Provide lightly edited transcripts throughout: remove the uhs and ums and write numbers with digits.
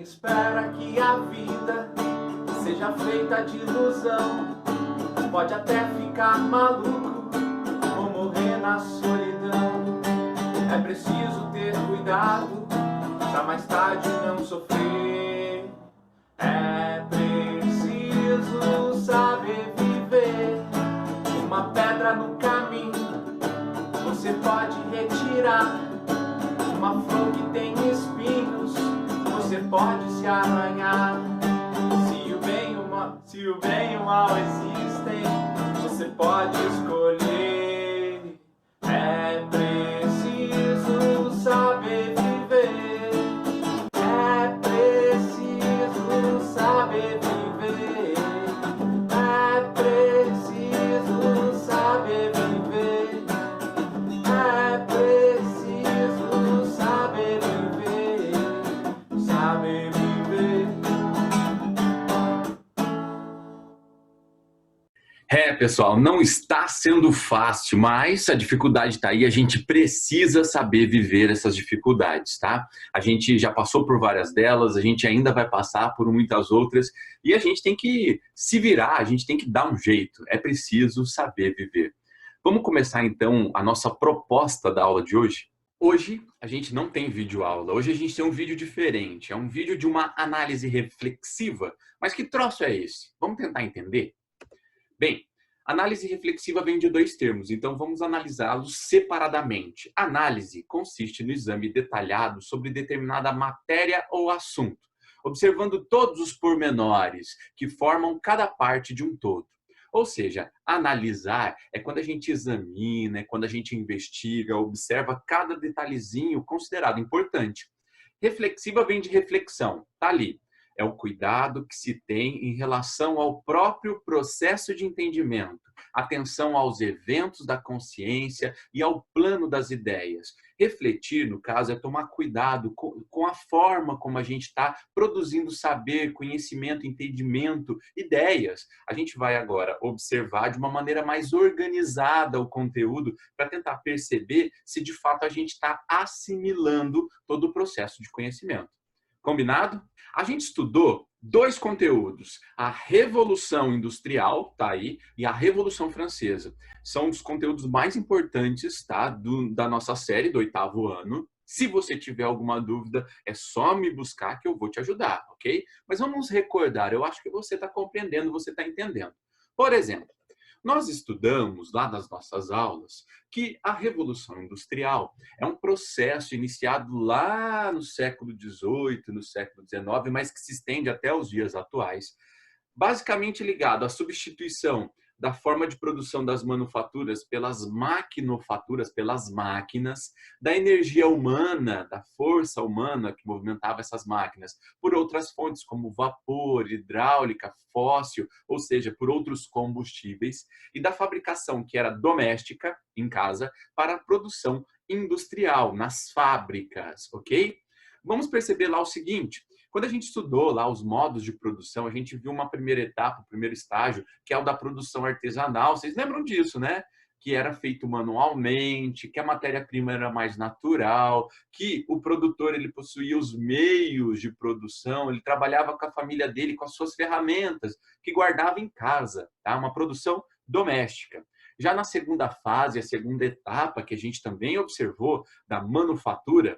espera que a vida seja feita de ilusão. Pode até ficar maluco ou morrer na solidão. É preciso ter cuidado pra mais tarde não sofrer. É preciso saber viver. Uma pedra no caminho você pode retirar. Uma flor que tem espinhos você pode se arranhar. Se o bem e o mal existem, você pode escolher. É preciso saber viver. É preciso saber viver. É preciso saber viver. É preciso saber viver. Saber viver. Pessoal, não está sendo fácil, mas a dificuldade está aí, a gente precisa saber viver essas dificuldades, tá? A gente já passou por várias delas, a gente ainda vai passar por muitas outras e a gente tem que se virar, a gente tem que dar um jeito, é preciso saber viver. Vamos começar então a nossa proposta da aula de hoje? Hoje a gente não tem vídeo aula, hoje a gente tem um vídeo diferente, é um vídeo de uma análise reflexiva, mas que troço é esse? Vamos tentar entender? Bem, análise reflexiva vem de dois termos, então vamos analisá-los separadamente. Análise consiste no exame detalhado sobre determinada matéria ou assunto, observando todos os pormenores que formam cada parte de um todo. Ou seja, analisar é quando a gente examina, é quando a gente investiga, observa cada detalhezinho considerado importante. Reflexiva vem de reflexão, tá ali. É o cuidado que se tem em relação ao próprio processo de entendimento, atenção aos eventos da consciência e ao plano das ideias. Refletir, no caso, é tomar cuidado com a forma como a gente está produzindo saber, conhecimento, entendimento, ideias. A gente vai agora observar de uma maneira mais organizada o conteúdo para tentar perceber se de fato a gente está assimilando todo o processo de conhecimento. Combinado? A gente estudou dois conteúdos, a Revolução Industrial, tá aí, e a Revolução Francesa. São os conteúdos mais importantes, tá, da nossa série do 8º ano. Se você tiver alguma dúvida, é só me buscar que eu vou te ajudar, ok? Mas vamos recordar, eu acho que você está compreendendo, você está entendendo. Por exemplo, nós estudamos lá nas nossas aulas que a Revolução Industrial é um processo iniciado lá no século XVIII, no século XIX, mas que se estende até os dias atuais, basicamente ligado à substituição da forma de produção das manufaturas pelas maquinofaturas, pelas máquinas, da energia humana, da força humana que movimentava essas máquinas, por outras fontes como vapor, hidráulica, fóssil, ou seja, por outros combustíveis, e da fabricação que era doméstica, em casa, para a produção industrial, nas fábricas, ok? Vamos perceber lá o seguinte: quando a gente estudou lá os modos de produção, a gente viu uma primeira etapa, o primeiro estágio, que é o da produção artesanal. Vocês lembram disso, né? Que era feito manualmente, que a matéria-prima era mais natural, que o produtor ele possuía os meios de produção, ele trabalhava com a família dele, com as suas ferramentas, que guardava em casa, tá? Uma produção doméstica. Já na segunda fase, a segunda etapa, que a gente também observou, da manufatura,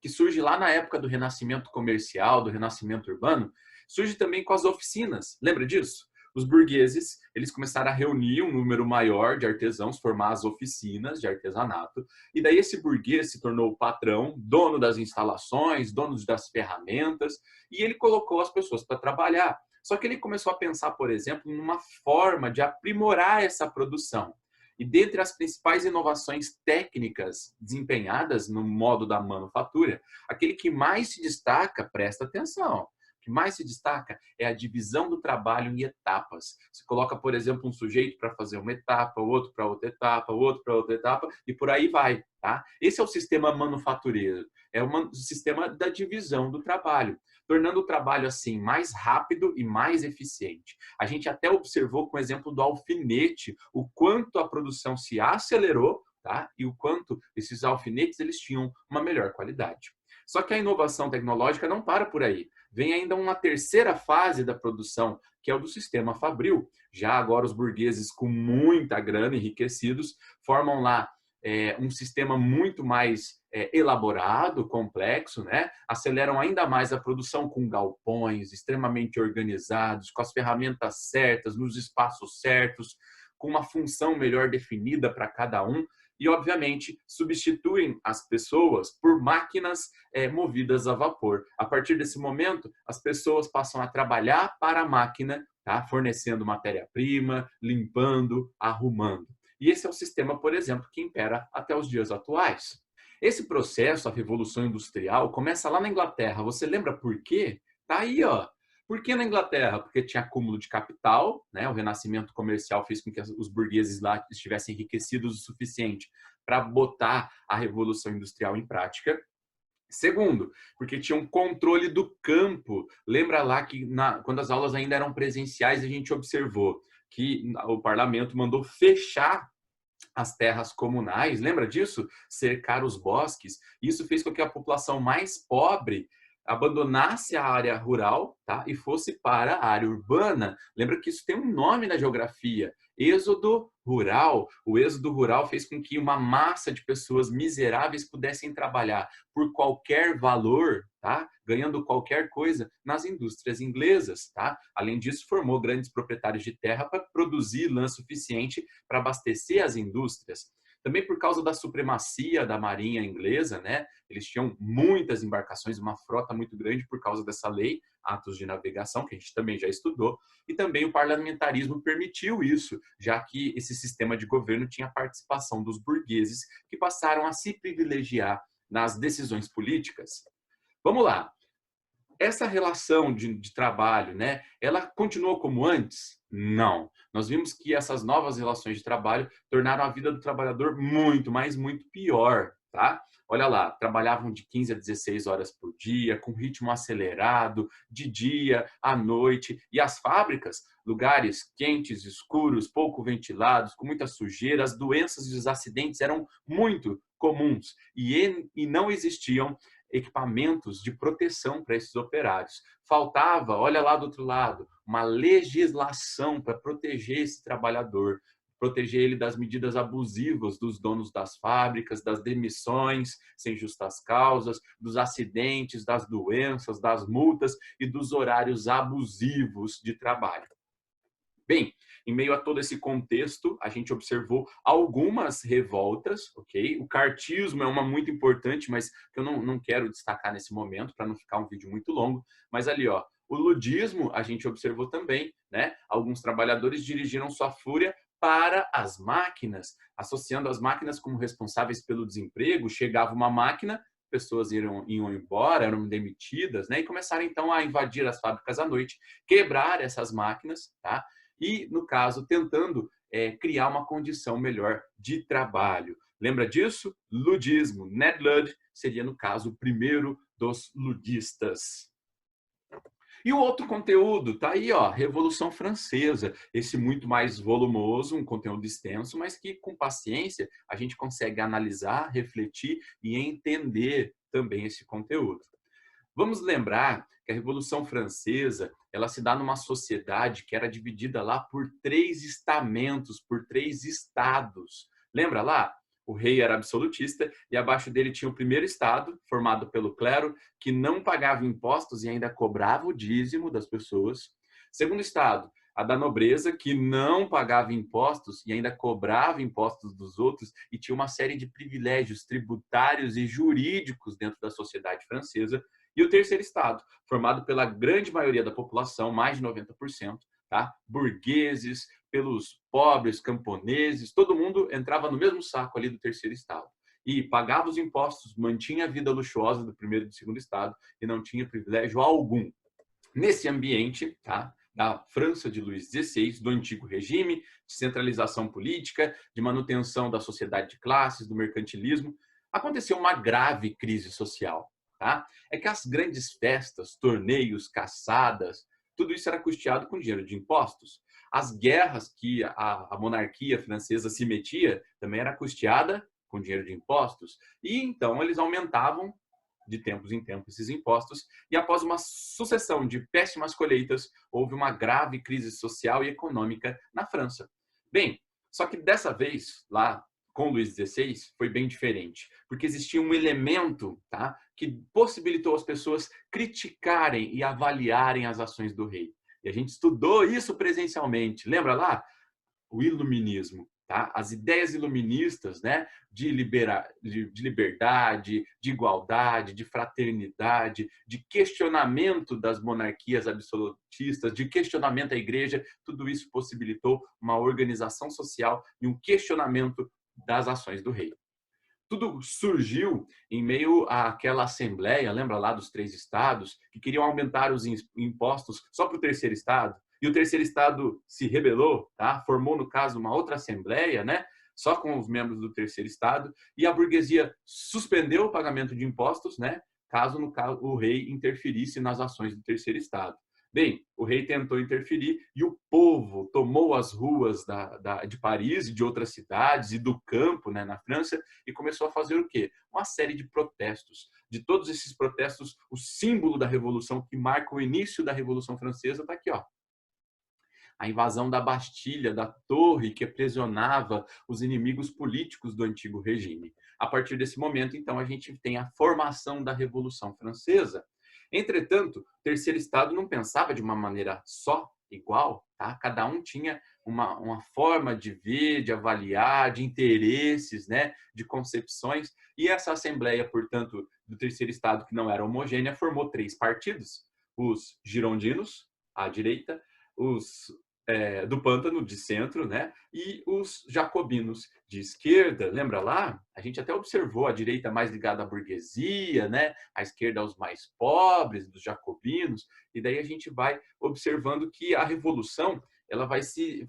que surge lá na época do renascimento comercial, do renascimento urbano, surge também com as oficinas. Lembra disso? Os burgueses, eles começaram a reunir um número maior de artesãos, formar as oficinas de artesanato, e daí esse burguês se tornou o patrão, dono das instalações, dono das ferramentas, e ele colocou as pessoas para trabalhar. Só que ele começou a pensar, por exemplo, numa forma de aprimorar essa produção. E dentre as principais inovações técnicas desempenhadas no modo da manufatura, aquele que mais se destaca, presta atenção, o que mais se destaca é a divisão do trabalho em etapas. Você coloca, por exemplo, um sujeito para fazer uma etapa, o outro para outra etapa, o outro para outra etapa, e por aí vai, tá? Esse é o sistema manufatureiro, é o sistema da divisão do trabalho, tornando o trabalho assim mais rápido e mais eficiente. A gente até observou com o exemplo do alfinete o quanto a produção se acelerou, tá? E o quanto esses alfinetes eles tinham uma melhor qualidade. Só que a inovação tecnológica não para por aí. Vem ainda uma terceira fase da produção, que é o do sistema fabril. Já agora os burgueses com muita grana, enriquecidos, formam lá um sistema muito mais elaborado, complexo, né? Aceleram ainda mais a produção com galpões extremamente organizados, com as ferramentas certas, nos espaços certos, com uma função melhor definida para cada um e, obviamente, substituem as pessoas por máquinas movidas a vapor. A partir desse momento, as pessoas passam a trabalhar para a máquina, tá? Fornecendo matéria-prima, limpando, arrumando. E esse é o sistema, por exemplo, que impera até os dias atuais. Esse processo, a Revolução Industrial, começa lá na Inglaterra. Você lembra por quê? Tá aí, ó. Por que na Inglaterra? Porque tinha acúmulo de capital, né? O renascimento comercial fez com que os burgueses lá estivessem enriquecidos o suficiente para botar a Revolução Industrial em prática. Segundo, porque tinha um controle do campo. Lembra lá que quando as aulas ainda eram presenciais, a gente observou que o parlamento mandou fechar as terras comunais, lembra disso? Cercar os bosques. Isso fez com que a população mais pobre abandonasse a área rural, tá? E fosse para a área urbana. Lembra que isso tem um nome na geografia, êxodo rural. O êxodo rural fez com que uma massa de pessoas miseráveis pudessem trabalhar por qualquer valor, tá? Ganhando qualquer coisa nas indústrias inglesas, tá? Além disso, formou grandes proprietários de terra para produzir lã suficiente para abastecer as indústrias. Também por causa da supremacia da marinha inglesa, né? Eles tinham muitas embarcações, uma frota muito grande por causa dessa lei, atos de navegação, que a gente também já estudou, e também o parlamentarismo permitiu isso, já que esse sistema de governo tinha a participação dos burgueses, que passaram a se privilegiar nas decisões políticas. Vamos lá. Essa relação de trabalho, né, ela continuou como antes? Não. Nós vimos que essas novas relações de trabalho tornaram a vida do trabalhador muito, mas muito pior, tá? Olha lá, trabalhavam de 15 a 16 horas por dia, com ritmo acelerado, de dia, à noite. E as fábricas, lugares quentes, escuros, pouco ventilados, com muita sujeira, as doenças e os acidentes eram muito comuns e não existiam equipamentos de proteção para esses operários. Faltava, olha lá do outro lado, uma legislação para proteger esse trabalhador, proteger ele das medidas abusivas dos donos das fábricas, das demissões sem justas causas, dos acidentes, das doenças, das multas e dos horários abusivos de trabalho. Bem, em meio a todo esse contexto, a gente observou algumas revoltas, ok? O cartismo é uma muito importante, mas que eu não quero destacar nesse momento, para não ficar um vídeo muito longo. Mas ali, ó, o ludismo a gente observou também, né? Alguns trabalhadores dirigiram sua fúria para as máquinas, associando as máquinas como responsáveis pelo desemprego. Chegava uma máquina, pessoas iam embora, eram demitidas, né? E começaram então a invadir as fábricas à noite, quebrar essas máquinas, tá? E, no caso, tentando criar uma condição melhor de trabalho. Lembra disso? Ludismo. Ned Ludd seria, no caso, o primeiro dos ludistas. E o outro conteúdo, tá aí, ó, Revolução Francesa, esse muito mais volumoso, um conteúdo extenso, mas que com paciência a gente consegue analisar, refletir e entender também esse conteúdo. Vamos lembrar que a Revolução Francesa, ela se dá numa sociedade que era dividida lá por 3 estamentos, por 3 estados. Lembra lá? O rei era absolutista e abaixo dele tinha o primeiro estado, formado pelo clero, que não pagava impostos e ainda cobrava o dízimo das pessoas. Segundo estado, a da nobreza, que não pagava impostos e ainda cobrava impostos dos outros e tinha uma série de privilégios tributários e jurídicos dentro da sociedade francesa. E o terceiro estado, formado pela grande maioria da população, mais de 90%, tá? Burgueses, pelos pobres, camponeses, todo mundo entrava no mesmo saco ali do terceiro estado. E pagava os impostos, mantinha a vida luxuosa do primeiro e do segundo estado e não tinha privilégio algum. Nesse ambiente, tá? Da França de Luís XVI, do antigo regime, de centralização política, de manutenção da sociedade de classes, do mercantilismo, aconteceu uma grave crise social. Tá? É que as grandes festas, torneios, caçadas, tudo isso era custeado com dinheiro de impostos. As guerras que a monarquia francesa se metia também era custeada com dinheiro de impostos. E então eles aumentavam de tempos em tempos esses impostos, e após uma sucessão de péssimas colheitas, houve uma grave crise social e econômica na França. Bem, só que dessa vez, lá com Luís XVI, foi bem diferente, porque existia um elemento, tá, que possibilitou as pessoas criticarem e avaliarem as ações do rei. E a gente estudou isso presencialmente. Lembra lá? O iluminismo. Tá? As ideias iluministas, né, de liberdade, de igualdade, de fraternidade, de questionamento das monarquias absolutistas, de questionamento à igreja, tudo isso possibilitou uma organização social e um questionamento das ações do rei. Tudo surgiu em meio àquela assembleia, lembra lá dos 3 estados, que queriam aumentar os impostos só para o terceiro estado, e o terceiro estado se rebelou, tá? Formou, no caso, uma outra assembleia, né? Só com os membros do terceiro estado, e a burguesia suspendeu o pagamento de impostos, né? Caso o rei interferisse nas ações do terceiro estado. Bem, o rei tentou interferir e o povo tomou as ruas de Paris e de outras cidades e do campo, né, na França, e começou a fazer o quê? Uma série de protestos. De todos esses protestos, o símbolo da Revolução que marca o início da Revolução Francesa está aqui, ó. A invasão da Bastilha, da torre que aprisionava os inimigos políticos do antigo regime. A partir desse momento, então, a gente tem a formação da Revolução Francesa. Entretanto, o terceiro estado não pensava de uma maneira só, igual, tá? Cada um tinha uma forma de ver, de avaliar, de interesses, né? De concepções. E essa assembleia, portanto, do terceiro estado, que não era homogênea, formou 3 partidos. Os girondinos, à direita, os do Pântano, de centro, né? E os jacobinos, de esquerda. Lembra lá? A gente até observou a direita mais ligada à burguesia, né? A esquerda aos mais pobres, dos jacobinos. E daí a gente vai observando que a revolução ela vai se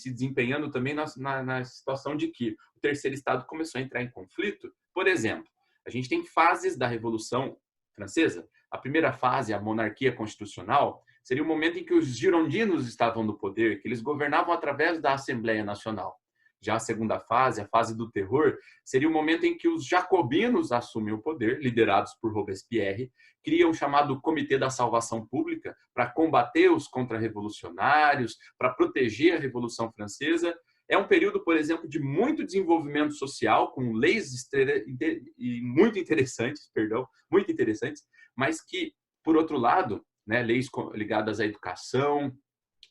desempenhando também na situação de que o terceiro estado começou a entrar em conflito. Por exemplo, a gente tem fases da Revolução Francesa. A primeira fase, a monarquia constitucional, seria o momento em que os girondinos estavam no poder, que eles governavam através da Assembleia Nacional. Já a segunda fase, a fase do terror, seria o momento em que os jacobinos assumem o poder, liderados por Robespierre, criam o chamado Comitê da Salvação Pública para combater os contra-revolucionários, para proteger a Revolução Francesa. É um período, por exemplo, de muito desenvolvimento social, com leis muito interessantes, mas que, por outro lado, né, leis ligadas à educação,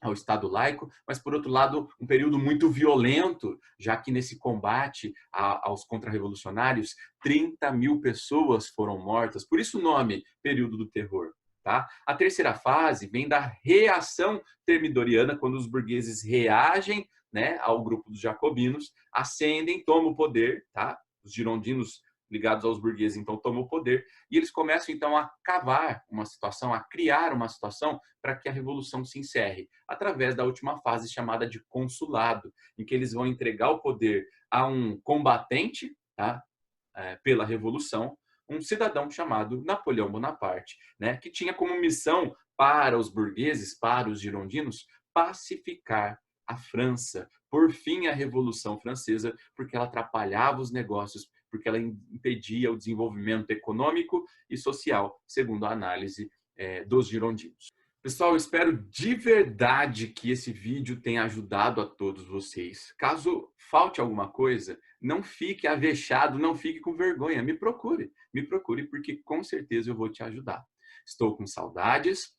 ao Estado laico, mas, por outro lado, um período muito violento, já que nesse combate aos contra-revolucionários, 30.000 pessoas foram mortas. Por isso o nome, período do terror. Tá? A terceira fase vem da reação termidoriana, quando os burgueses reagem, né, ao grupo dos jacobinos, ascendem, tomam o poder, tá? Os girondinos ligados aos burgueses, então, tomam o poder, e eles começam, então, a cavar uma situação, a criar uma situação para que a revolução se encerre, através da última fase chamada de consulado, em que eles vão entregar o poder a um combatente, tá? Pela revolução, um cidadão chamado Napoleão Bonaparte, né? Que tinha como missão para os burgueses, para os girondinos, pacificar a França, por fim a Revolução Francesa, porque ela atrapalhava os negócios, porque ela impedia o desenvolvimento econômico e social, segundo a análise dos girondinos. Pessoal, eu espero de verdade que esse vídeo tenha ajudado a todos vocês. Caso falte alguma coisa, não fique avexado, não fique com vergonha, me procure, porque com certeza eu vou te ajudar. Estou com saudades.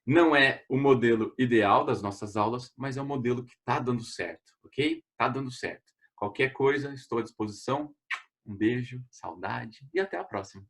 Não é o modelo ideal das nossas aulas, mas é um modelo que está dando certo, ok? Está dando certo. Qualquer coisa, estou à disposição. Um beijo, saudade e até a próxima.